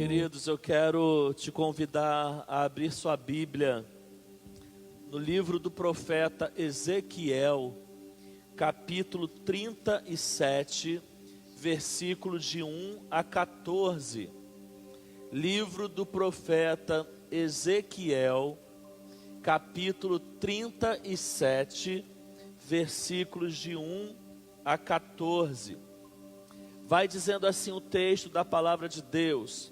Queridos, eu quero te convidar a abrir sua Bíblia no livro do profeta Ezequiel, capítulo 37, versículo de 1 a 14. Livro do profeta Ezequiel, capítulo 37, versículos de 1 a 14. Vai dizendo assim o texto da palavra de Deus: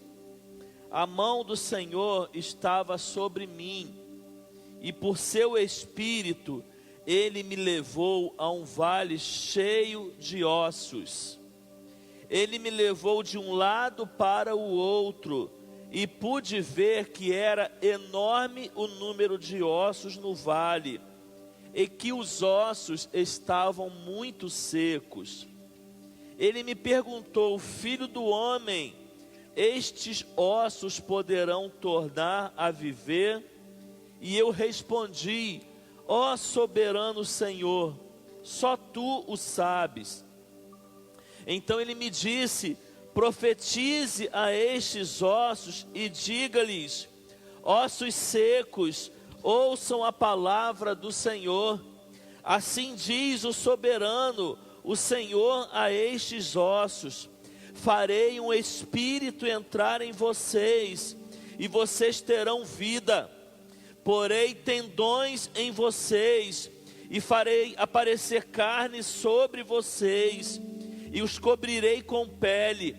a mão do Senhor estava sobre mim, e por seu espírito ele me levou a um vale cheio de ossos. Ele me levou de um lado para o outro, e pude ver que era enorme o número de ossos no vale, e que os ossos estavam muito secos. Ele me perguntou: filho do homem, estes ossos poderão tornar a viver? E eu respondi: ó soberano Senhor, só tu o sabes. Então ele me disse: profetize a estes ossos e diga-lhes: ossos secos, ouçam a palavra do Senhor. Assim diz o soberano, o Senhor, a estes ossos: farei um espírito entrar em vocês, e vocês terão vida. Porei tendões em vocês, e farei aparecer carne sobre vocês, e os cobrirei com pele.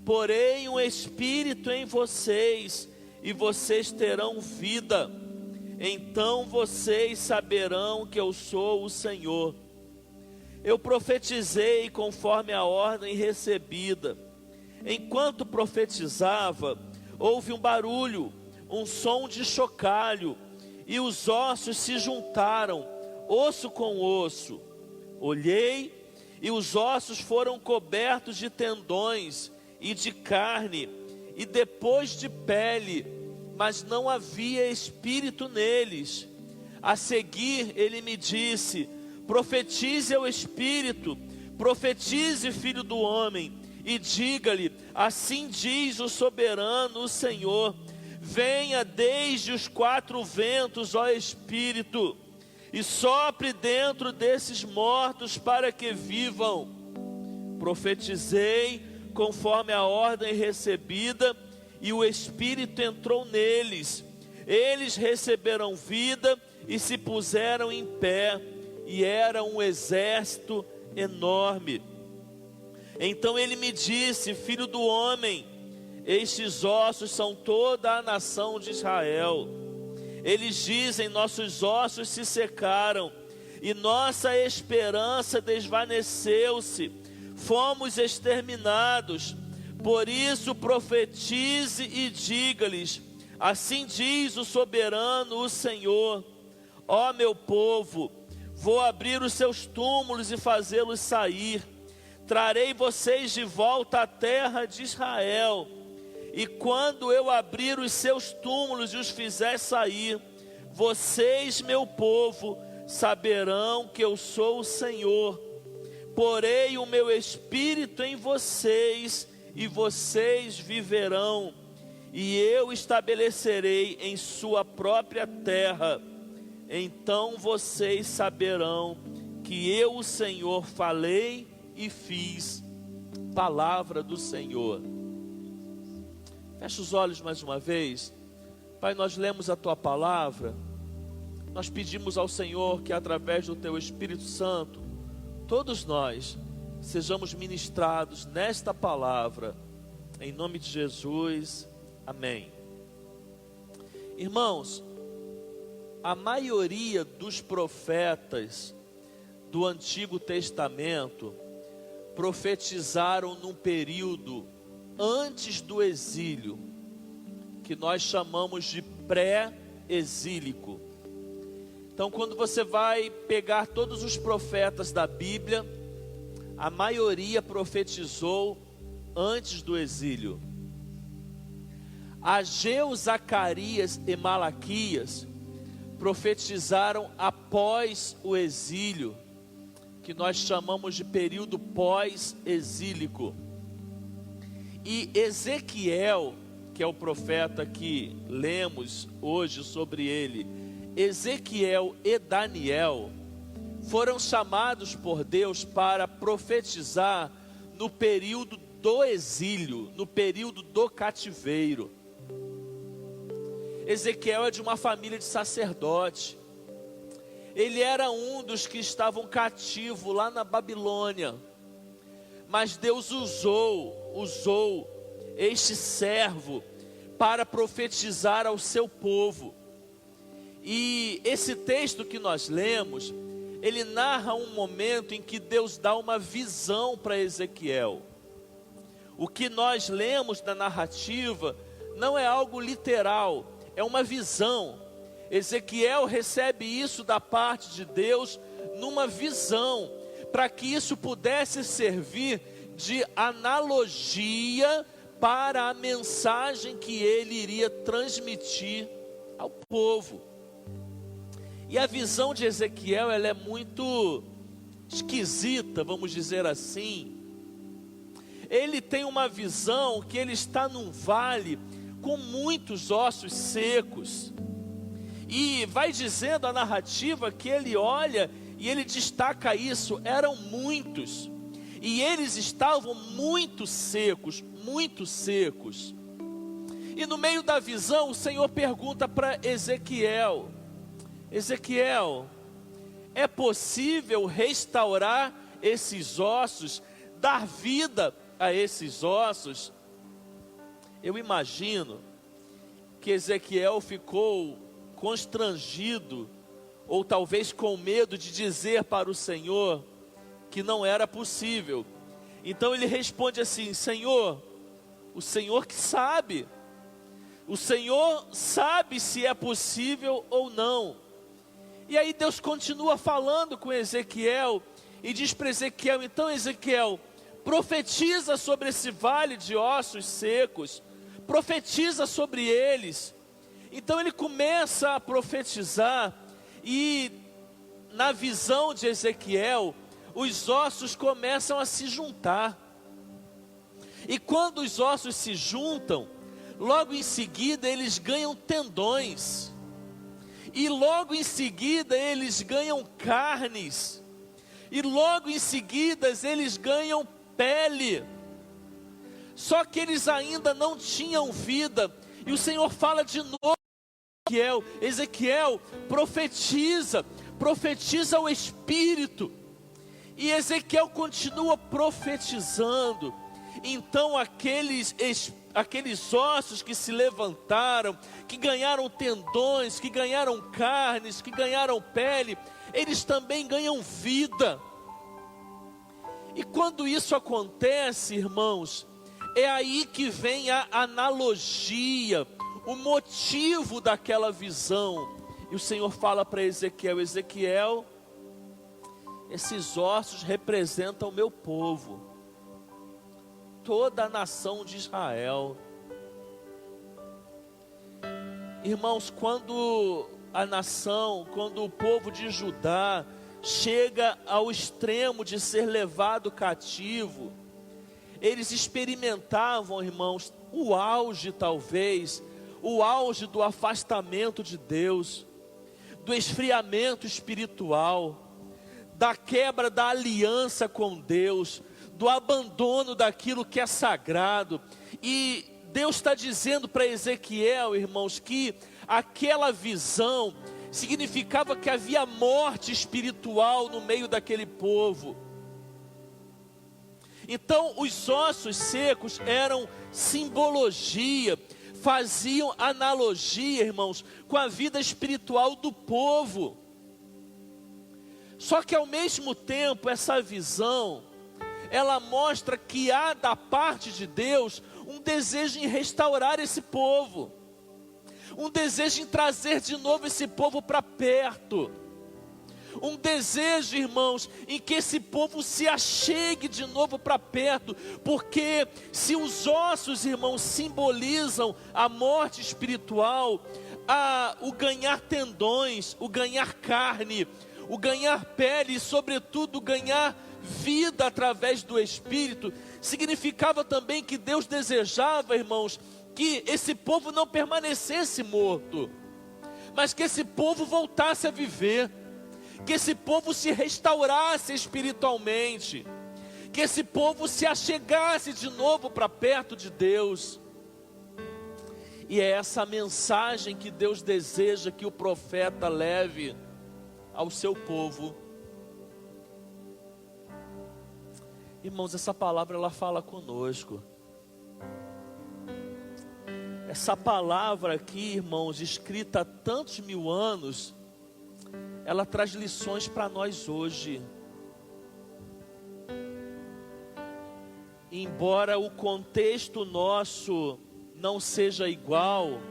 Porei um espírito em vocês, e vocês terão vida. Então vocês saberão que eu sou o Senhor. Eu profetizei conforme a ordem recebida. Enquanto profetizava, houve um barulho, um som de chocalho, e os ossos se juntaram, osso com osso. Olhei, e os ossos foram cobertos de tendões e de carne, e depois de pele, mas não havia espírito neles. A seguir ele me disse: profetize ao espírito, profetize, filho do homem, e diga-lhe: assim diz o soberano, o Senhor: venha desde os quatro ventos, ó espírito, e sopre dentro desses mortos para que vivam. Profetizei conforme a ordem recebida, e o espírito entrou neles. Eles receberam vida e se puseram em pé, e era um exército enorme. Então ele me disse: filho do homem, estes ossos são toda a nação de Israel. Eles dizem: nossos ossos se secaram, e nossa esperança desvaneceu-se, fomos exterminados. Por isso profetize e diga-lhes: assim diz o soberano, o Senhor: ó meu povo, vou abrir os seus túmulos e fazê-los sair. Trarei vocês de volta à terra de Israel. E quando eu abrir os seus túmulos e os fizer sair, vocês, meu povo, saberão que eu sou o Senhor. Porei o meu espírito em vocês, e vocês viverão, e eu estabelecerei em sua própria terra. Então vocês saberão que eu, o Senhor, falei e fiz. Palavra do Senhor. Fecha os olhos mais uma vez. Pai, nós lemos a Tua palavra. Nós pedimos ao Senhor que através do Teu Espírito Santo, todos nós sejamos ministrados nesta palavra. Em nome de Jesus, amém. Irmãos, a maioria dos profetas do Antigo Testamento profetizaram num período antes do exílio, que nós chamamos de pré-exílico. Então, quando você vai pegar todos os profetas da Bíblia, a maioria profetizou antes do exílio. Ageu, Zacarias e Malaquias profetizaram após o exílio, que nós chamamos de período pós-exílico. E Ezequiel que é o profeta que lemos hoje sobre ele, Ezequiel e Daniel, foram chamados por Deus para profetizar no período do exílio, no período do cativeiro. Ezequiel é de uma família de sacerdote. Ele era um dos que estavam cativos lá na Babilônia. Mas Deus usou este servo para profetizar ao seu povo. E esse texto que nós lemos, ele narra um momento em que Deus dá uma visão para Ezequiel. O que nós lemos na narrativa não é algo literal, é uma visão. Ezequiel recebe isso da parte de Deus numa visão, para que isso pudesse servir de analogia para a mensagem que ele iria transmitir ao povo. E a visão de Ezequiel, ela é muito esquisita, vamos dizer assim. Ele tem uma visão que ele está num vale com muitos ossos secos. E vai dizendo a narrativa que ele olha e ele destaca isso, eram muitos. E eles estavam muito secos, muito secos. E no meio da visão, o Senhor pergunta para Ezequiel: Ezequiel, é possível restaurar esses ossos, dar vida a esses ossos? Eu imagino que Ezequiel ficou constrangido, ou talvez com medo de dizer para o Senhor que não era possível. Então ele responde assim: Senhor, o Senhor que sabe, o Senhor sabe se é possível ou não. E aí Deus continua falando com Ezequiel e diz para Ezequiel: então Ezequiel, profetiza sobre esse vale de ossos secos, profetiza sobre eles. Então ele começa a profetizar, e na visão de Ezequiel, os ossos começam a se juntar. E quando os ossos se juntam, logo em seguida eles ganham tendões. E logo em seguida eles ganham carnes. E logo em seguida eles ganham pele. Só que eles ainda não tinham vida. E o Senhor fala de novo: Ezequiel, profetiza o Espírito. E Ezequiel continua profetizando. Então aqueles ossos que se levantaram, que ganharam tendões, que ganharam carnes, que ganharam pele, eles também ganham vida. E quando isso acontece, irmãos, é aí que vem a analogia, o motivo daquela visão. E o Senhor fala para Ezequiel: Ezequiel, esses ossos representam o meu povo, toda a nação de Israel. Irmãos, quando a nação, quando o povo de Judá chega ao extremo de ser levado cativo, eles experimentavam, irmãos, o auge talvez, o auge do afastamento de Deus, do esfriamento espiritual, da quebra da aliança com Deus, do abandono daquilo que é sagrado. E Deus está dizendo para Ezequiel, irmãos, que aquela visão significava que havia morte espiritual no meio daquele povo. Então os ossos secos eram simbologia, faziam analogia, irmãos, com a vida espiritual do povo. Só que ao mesmo tempo essa visão, ela mostra que há da parte de Deus um desejo em restaurar esse povo, um desejo em trazer de novo esse povo para perto, um desejo, irmãos, em que esse povo se achegue de novo para perto. Porque se os ossos, irmãos, simbolizam a morte espiritual, o ganhar tendões, o ganhar carne, o ganhar pele e sobretudo ganhar vida através do Espírito, significava também que Deus desejava, irmãos, que esse povo não permanecesse morto, mas que esse povo voltasse a viver, que esse povo se restaurasse espiritualmente, que esse povo se achegasse de novo para perto de Deus. E é essa mensagem que Deus deseja que o profeta leve ao seu povo. Irmãos, essa palavra ela fala conosco. Essa palavra aqui, irmãos, escrita há tantos mil anos, ela traz lições para nós hoje. Embora o contexto nosso não seja igual,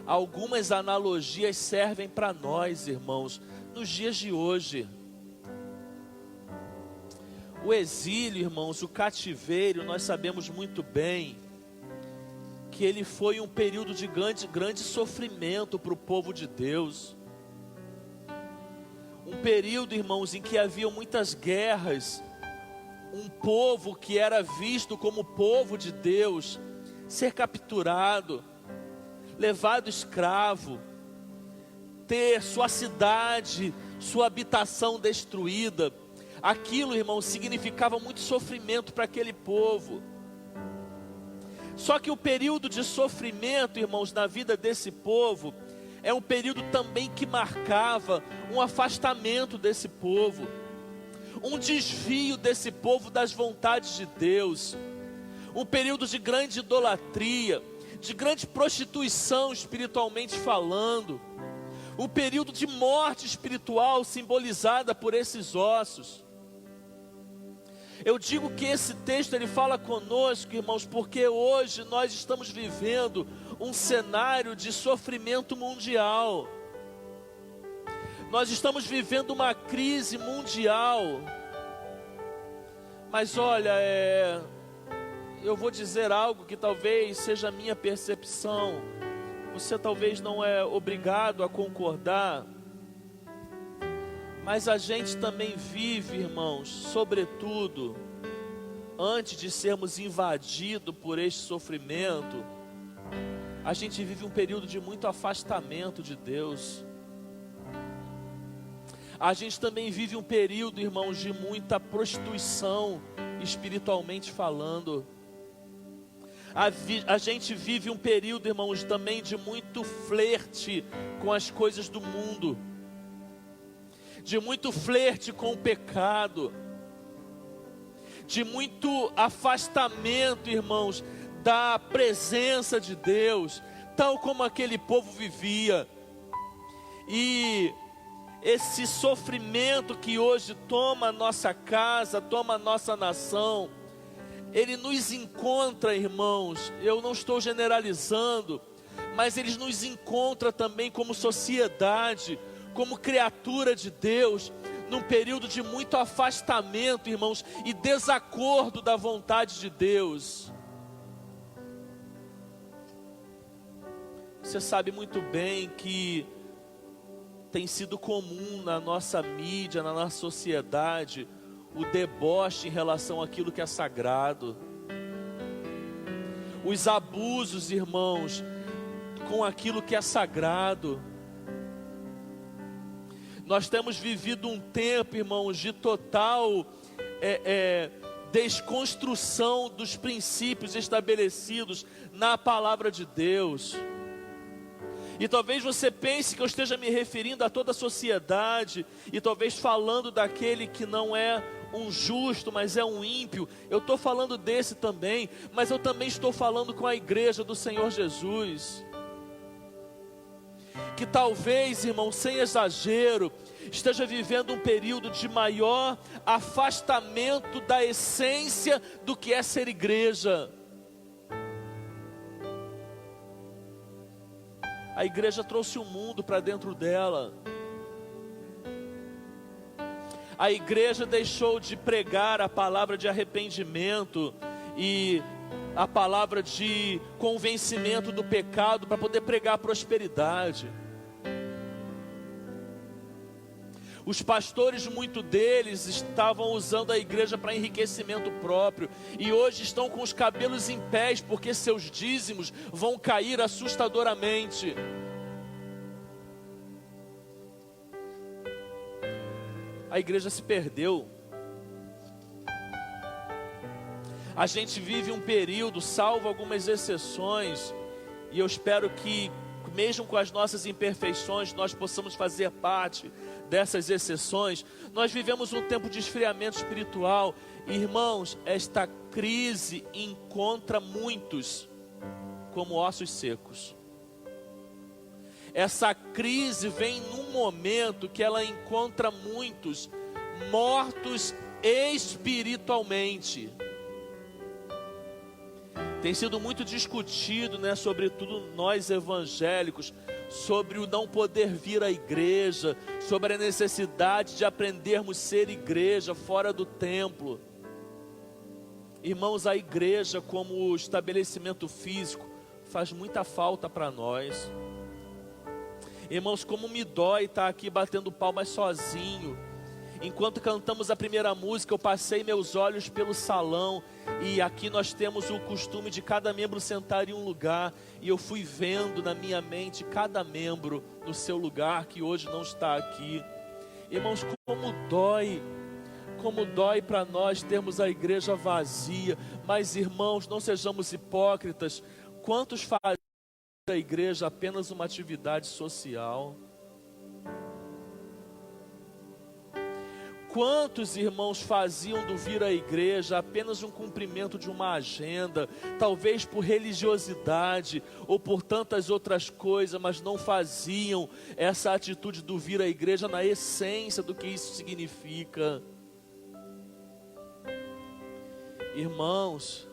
algumas analogias servem para nós, irmãos, nos dias de hoje. O exílio, irmãos, o cativeiro, nós sabemos muito bem que ele foi um período de grande sofrimento para o povo de Deus. Um período, irmãos, em que havia muitas guerras, um povo que era visto como povo de Deus, ser capturado, levado escravo, ter sua cidade, sua habitação destruída. Aquilo, irmãos, significava muito sofrimento para aquele povo. Só que o período de sofrimento, irmãos, na vida desse povo, é um período também que marcava um afastamento desse povo, um desvio desse povo das vontades de Deus, um período de grande idolatria, de grande prostituição espiritualmente falando, um período de morte espiritual simbolizada por esses ossos. Eu digo que esse texto ele fala conosco, irmãos, porque hoje nós estamos vivendo um cenário de sofrimento mundial. Nós estamos vivendo uma crise mundial. Mas olha, eu vou dizer algo que talvez seja a minha percepção. Você talvez não é obrigado a concordar. Mas a gente também vive, irmãos, sobretudo, antes de sermos invadidos por este sofrimento, a gente vive um período de muito afastamento de Deus. A gente também vive um período, irmãos, de muita prostituição, espiritualmente falando. A gente vive um período, irmãos, também de muito flerte com as coisas do mundo, de muito flerte com o pecado, de muito afastamento, irmãos, da presença de Deus, tal como aquele povo vivia. E esse sofrimento que hoje toma a nossa casa, toma a nossa nação, ele nos encontra, irmãos, eu não estou generalizando, mas ele nos encontra também como sociedade, como criatura de Deus, num período de muito afastamento, irmãos, e desacordo da vontade de Deus. Você sabe muito bem que tem sido comum na nossa mídia, na nossa sociedade, o deboche em relação àquilo que é sagrado. Os abusos, irmãos, com aquilo que é sagrado. Nós temos vivido um tempo, irmãos, de total desconstrução dos princípios estabelecidos na palavra de Deus. E talvez você pense que eu esteja me referindo a toda a sociedade, e talvez falando daquele que não é um justo, mas é um ímpio. Eu estou falando desse também, mas eu também estou falando com a igreja do Senhor Jesus, que talvez, irmão, sem exagero, esteja vivendo um período de maior afastamento da essência do que é ser igreja. A igreja trouxe o mundo para dentro dela. A igreja deixou de pregar a palavra de arrependimento e a palavra de convencimento do pecado para poder pregar a prosperidade. Os pastores, muito deles, estavam usando a igreja para enriquecimento próprio, e hoje estão com os cabelos em pés, porque seus dízimos vão cair assustadoramente. A igreja se perdeu. A gente vive um período, salvo algumas exceções, e eu espero que, mesmo com as nossas imperfeições, nós possamos fazer parte dessas exceções. Nós vivemos um tempo de esfriamento espiritual. Irmãos, esta crise encontra muitos como ossos secos. Essa crise vem num momento que ela encontra muitos mortos espiritualmente. Tem sido muito discutido, sobretudo nós evangélicos, sobre o não poder vir à igreja, sobre a necessidade de aprendermos a ser igreja fora do templo. Irmãos, a igreja como estabelecimento físico faz muita falta para nós. Irmãos, como me dói estar aqui batendo palmas sozinho. Enquanto cantamos a primeira música, eu passei meus olhos pelo salão, e aqui nós temos o costume de cada membro sentar em um lugar, e eu fui vendo na minha mente cada membro no seu lugar, que hoje não está aqui. Irmãos, como dói para nós termos a igreja vazia. Mas, irmãos, não sejamos hipócritas. Quantos fazem da igreja apenas uma atividade social? Quantos irmãos faziam do vir à igreja apenas um cumprimento de uma agenda, talvez por religiosidade ou por tantas outras coisas, mas não faziam essa atitude do vir à igreja na essência do que isso significa? Irmãos,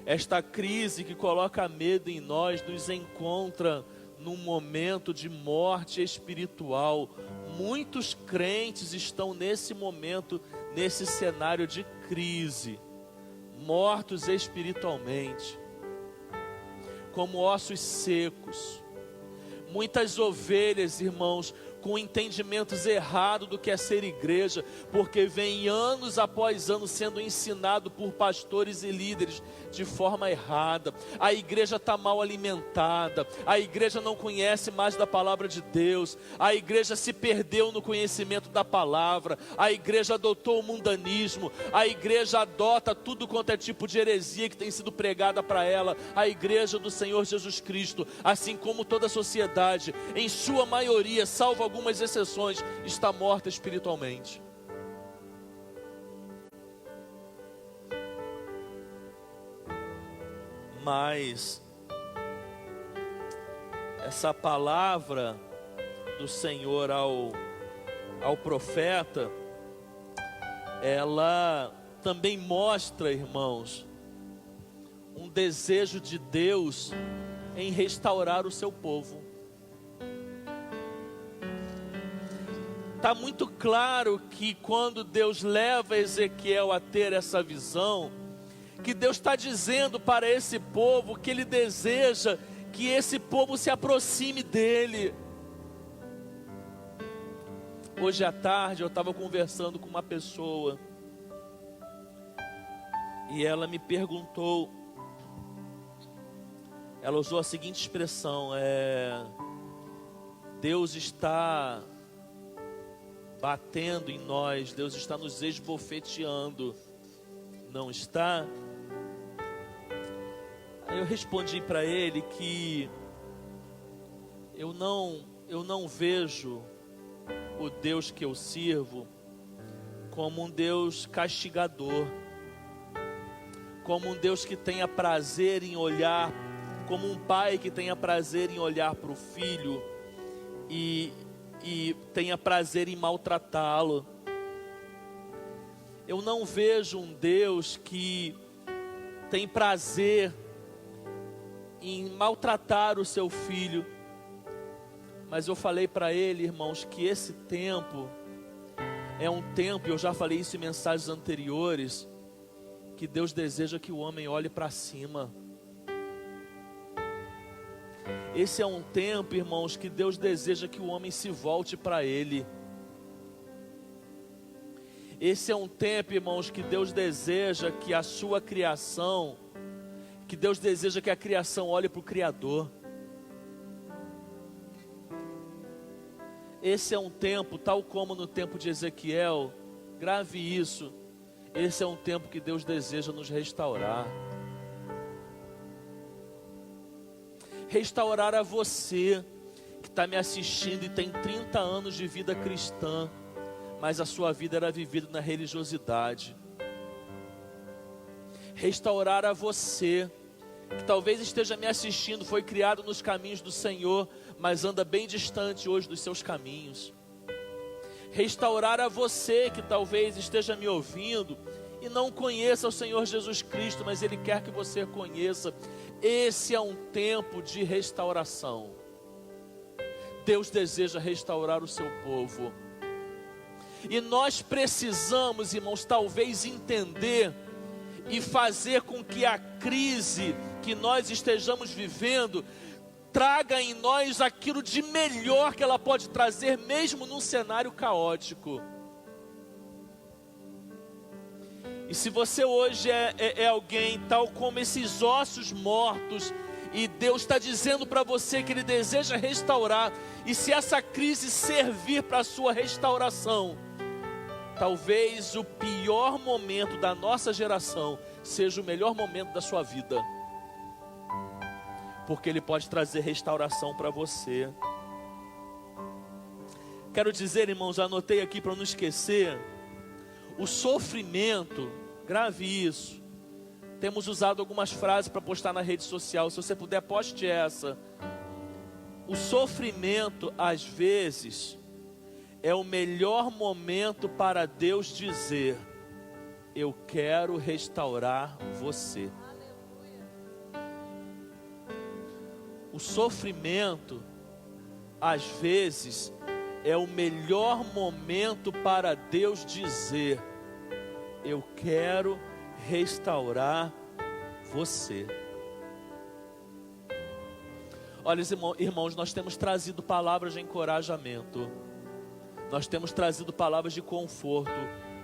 esta crise que coloca medo em nós nos encontra num momento de morte espiritual. Muitos crentes estão nesse momento, nesse cenário de crise, mortos espiritualmente, como ossos secos. Muitas ovelhas, irmãos, com entendimentos errados do que é ser igreja, porque vem anos após anos sendo ensinado por pastores e líderes de forma errada. A igreja está mal alimentada, a igreja não conhece mais da palavra de Deus, a igreja se perdeu no conhecimento da palavra, a igreja adotou o mundanismo, a igreja adota tudo quanto é tipo de heresia que tem sido pregada para ela. A igreja do Senhor Jesus Cristo, assim como toda a sociedade, em sua maioria, salvo algumas exceções, está morta espiritualmente. Mas essa palavra do Senhor ao profeta, ela também mostra, irmãos, um desejo de Deus em restaurar o seu povo. Está muito claro que quando Deus leva Ezequiel a ter essa visão, que Deus está dizendo para esse povo que Ele deseja que esse povo se aproxime dEle. Hoje à tarde eu estava conversando com uma pessoa, e ela me perguntou, ela usou a seguinte expressão: Deus está batendo em nós, Deus está nos esbofeteando, não está? Aí eu respondi para ele que eu não vejo o Deus que eu sirvo como um Deus castigador, como um Deus que tenha prazer em olhar, como um pai que tenha prazer em olhar para o filho e tenha prazer em maltratá-lo. Eu não vejo um Deus que tem prazer em maltratar o seu filho. Mas eu falei para ele, irmãos, que esse tempo é um tempo, eu já falei isso em mensagens anteriores, que Deus deseja que o homem olhe para cima. Esse é um tempo, irmãos, que Deus deseja que o homem se volte para Ele. Esse é um tempo, irmãos, que Deus deseja que a sua criação, que Deus deseja que a criação olhe para o Criador. Esse é um tempo, tal como no tempo de Ezequiel, grave isso, esse é um tempo que Deus deseja nos restaurar. Restaurar a você, que está me assistindo e tem 30 anos de vida cristã, mas a sua vida era vivida na religiosidade. Restaurar a você, que talvez esteja me assistindo, foi criado nos caminhos do Senhor, mas anda bem distante hoje dos seus caminhos. Restaurar a você, que talvez esteja me ouvindo e não conheça o Senhor Jesus Cristo, mas Ele quer que você conheça. Esse é um tempo de restauração. Deus deseja restaurar o seu povo. E nós precisamos, irmãos, talvez entender e fazer com que a crise que nós estejamos vivendo traga em nós aquilo de melhor que ela pode trazer, mesmo num cenário caótico. E se você hoje é alguém tal como esses ossos mortos, e Deus está dizendo para você que Ele deseja restaurar, e se essa crise servir para a sua restauração, talvez o pior momento da nossa geração seja o melhor momento da sua vida, porque Ele pode trazer restauração para você. Quero dizer, irmãos, anotei aqui para não esquecer, o sofrimento, grave isso. Temos usado algumas frases para postar na rede social, se você puder, poste essa. O sofrimento, às vezes, é o melhor momento para Deus dizer: eu quero restaurar você. O sofrimento, às vezes, é o melhor momento para Deus dizer: eu quero restaurar você. Olha, irmãos, nós temos trazido palavras de encorajamento, nós temos trazido palavras de conforto.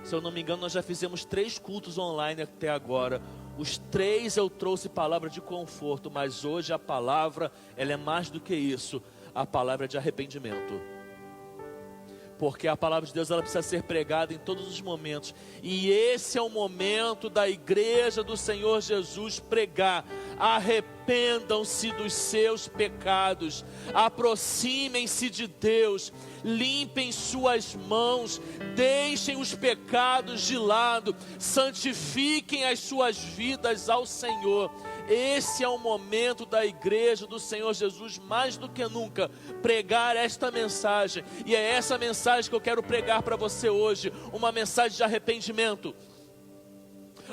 Se eu não me engano, nós já fizemos 3 cultos online até agora. Os 3 eu trouxe palavra de conforto, mas hoje a palavra, ela é mais do que isso. A palavra é de arrependimento. Porque a palavra de Deus, ela precisa ser pregada em todos os momentos. E esse é o momento da igreja do Senhor Jesus pregar: arrependam-se dos seus pecados, aproximem-se de Deus, limpem suas mãos, deixem os pecados de lado, santifiquem as suas vidas ao Senhor. Esse é o momento da igreja do Senhor Jesus, mais do que nunca, pregar esta mensagem. E é essa mensagem que eu quero pregar para você hoje, uma mensagem de arrependimento.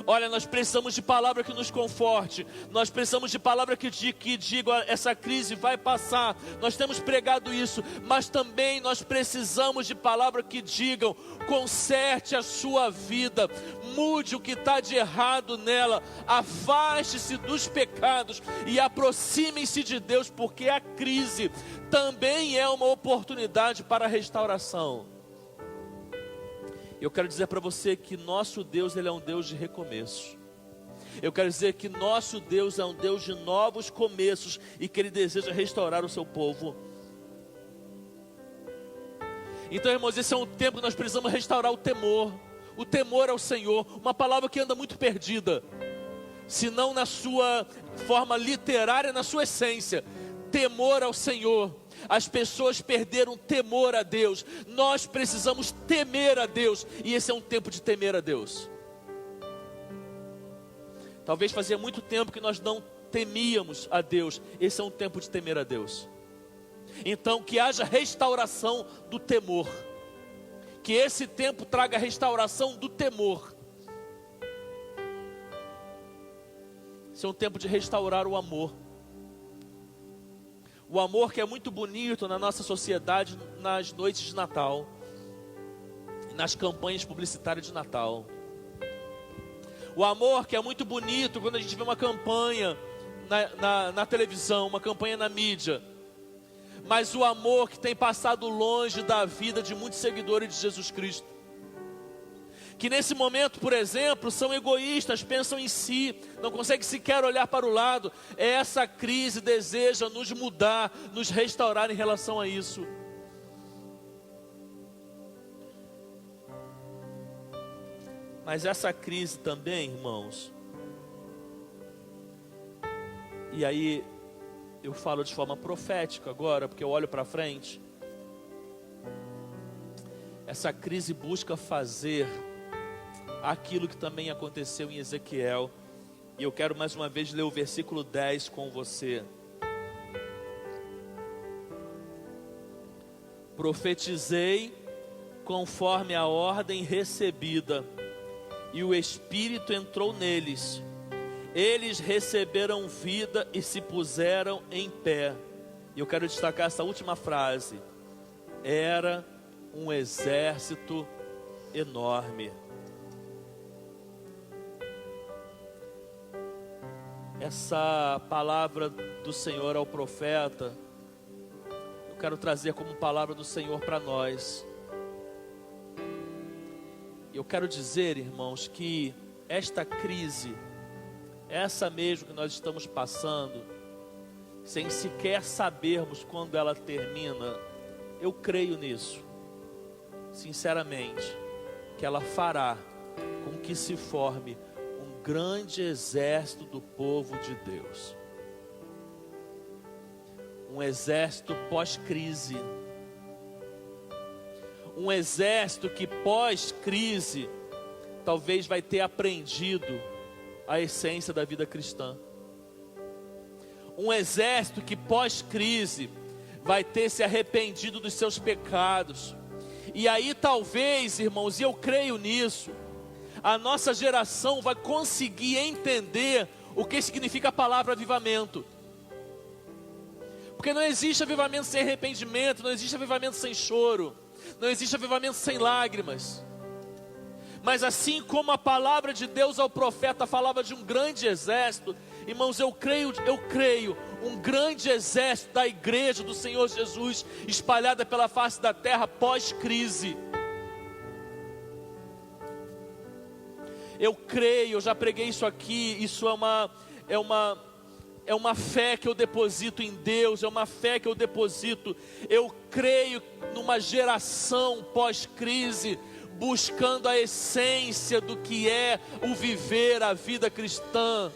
Olha, nós precisamos de palavra que nos conforte, nós precisamos de palavra que diga: essa crise vai passar. Nós temos pregado isso, mas também nós precisamos de palavra que digam: conserte a sua vida, mude o que está de errado nela, afaste-se dos pecados e aproxime-se de Deus, porque a crise também é uma oportunidade para a restauração. Eu quero dizer para você que nosso Deus, Ele é um Deus de recomeço. Eu quero dizer que nosso Deus é um Deus de novos começos e que Ele deseja restaurar o seu povo. Então, irmãos, esse é um tempo que nós precisamos restaurar o temor ao Senhor, uma palavra que anda muito perdida, se não na sua forma literária, na sua essência. Temor ao Senhor. As pessoas perderam temor a Deus. Nós precisamos temer a Deus, e esse é um tempo de temer a Deus. Talvez fazia muito tempo que nós não temíamos a Deus. Esse é um tempo de temer a Deus. Então, que haja restauração do temor, que esse tempo traga restauração do temor. Esse é um tempo de restaurar o amor. O amor que é muito bonito na nossa sociedade nas noites de Natal, nas campanhas publicitárias de Natal. O amor que é muito bonito quando a gente vê uma campanha na televisão, uma campanha na mídia. Mas o amor que tem passado longe da vida de muitos seguidores de Jesus Cristo, que nesse momento, por exemplo, são egoístas, pensam em si, não conseguem sequer olhar para o lado. Essa crise deseja nos mudar, nos restaurar em relação a isso. Mas essa crise também, irmãos, e aí eu falo de forma profética agora, porque eu olho para frente. Essa crise busca fazer aquilo que também aconteceu em Ezequiel. E eu quero mais uma vez ler o versículo 10 com você. Profetizei conforme a ordem recebida, e o Espírito entrou neles. Eles receberam vida e se puseram em pé. E eu quero destacar essa última frase. Era um exército enorme. Essa palavra do Senhor ao profeta, eu quero trazer como palavra do Senhor para nós. Eu quero dizer, irmãos, que esta crise, essa mesmo que nós estamos passando, sem sequer sabermos quando ela termina, eu creio nisso, sinceramente, que ela fará com que se forme um grande exército do povo de Deus. Um exército pós-crise. Um exército que pós-crise talvez vai ter aprendido a essência da vida cristã. Um exército que pós-crise vai ter se arrependido dos seus pecados. E aí talvez, irmãos, e eu creio nisso, a nossa geração vai conseguir entender o que significa a palavra avivamento. Porque não existe avivamento sem arrependimento, não existe avivamento sem choro, não existe avivamento sem lágrimas. Mas assim como a palavra de Deus ao profeta falava de um grande exército, irmãos, eu creio, um grande exército da igreja do Senhor Jesus, espalhada pela face da terra pós-crise. Eu creio, eu já preguei isso aqui, isso é uma fé que eu deposito em Deus, é uma fé que eu deposito. Eu creio numa geração pós-crise, buscando a essência do que é o viver a vida cristã.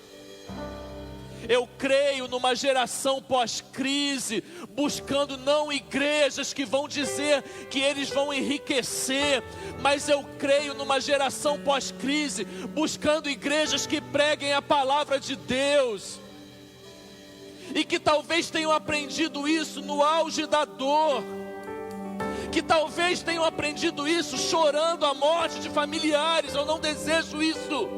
Eu creio numa geração pós-crise, buscando não igrejas que vão dizer que eles vão enriquecer, mas eu creio numa geração pós-crise, buscando igrejas que preguem a palavra de Deus, e que talvez tenham aprendido isso no auge da dor, que talvez tenham aprendido isso chorando a morte de familiares. Eu não desejo isso,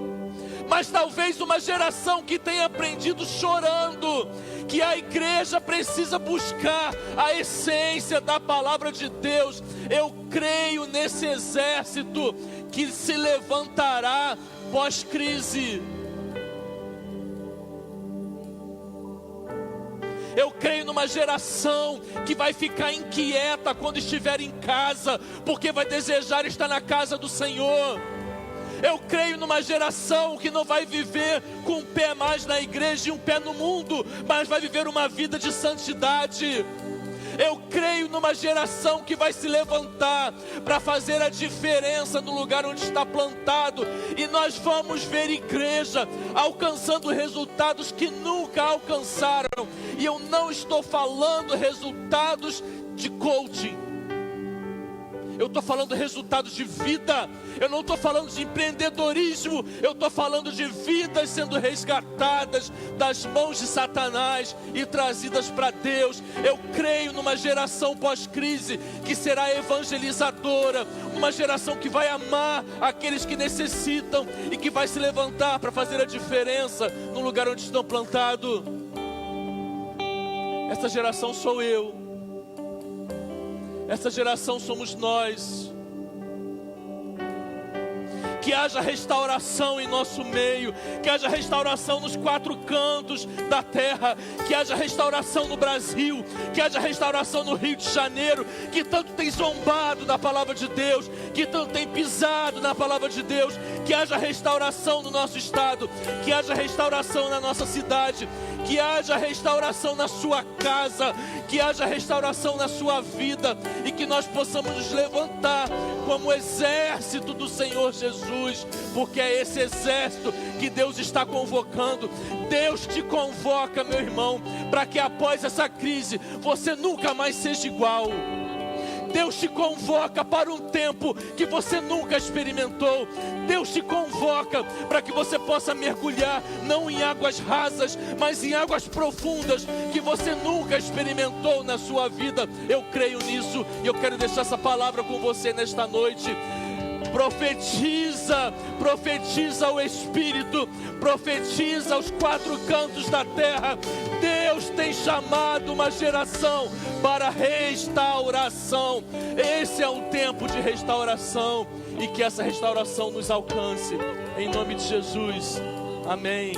mas talvez uma geração que tenha aprendido chorando que a igreja precisa buscar a essência da palavra de Deus. Eu creio nesse exército que se levantará pós-crise. Eu creio numa geração que vai ficar inquieta quando estiver em casa, porque vai desejar estar na casa do Senhor. Eu creio numa geração que não vai viver com um pé mais na igreja e um pé no mundo, mas vai viver uma vida de santidade. Eu creio numa geração que vai se levantar para fazer a diferença no lugar onde está plantado. E nós vamos ver igreja alcançando resultados que nunca alcançaram. E eu não estou falando resultados de coaching. Eu estou falando resultados de vida. Eu não estou falando de empreendedorismo. Eu estou falando de vidas sendo resgatadas das mãos de Satanás e trazidas para Deus. Eu creio numa geração pós-crise que será evangelizadora, uma geração que vai amar aqueles que necessitam e que vai se levantar para fazer a diferença no lugar onde estão plantados. Essa geração sou eu. Essa geração somos nós, que haja restauração em nosso meio, que haja restauração nos 4 cantos da terra, que haja restauração no Brasil, que haja restauração no Rio de Janeiro, que tanto tem zombado da palavra de Deus, que tanto tem pisado na palavra de Deus, que haja restauração no nosso estado, que haja restauração na nossa cidade, que haja restauração na sua casa, que haja restauração na sua vida, e que nós possamos nos levantar como exército do Senhor Jesus, porque é esse exército que Deus está convocando. Deus te convoca, meu irmão, para que após essa crise você nunca mais seja igual. Deus te convoca para um tempo que você nunca experimentou. Deus te convoca para que você possa mergulhar não em águas rasas, mas em águas profundas que você nunca experimentou na sua vida. Eu creio nisso e eu quero deixar essa palavra com você nesta noite. Profetiza, profetiza o Espírito, profetiza os 4 cantos da terra. Deus tem chamado uma geração para restauração. Esse é um tempo de restauração, e que essa restauração nos alcance, em nome de Jesus, amém.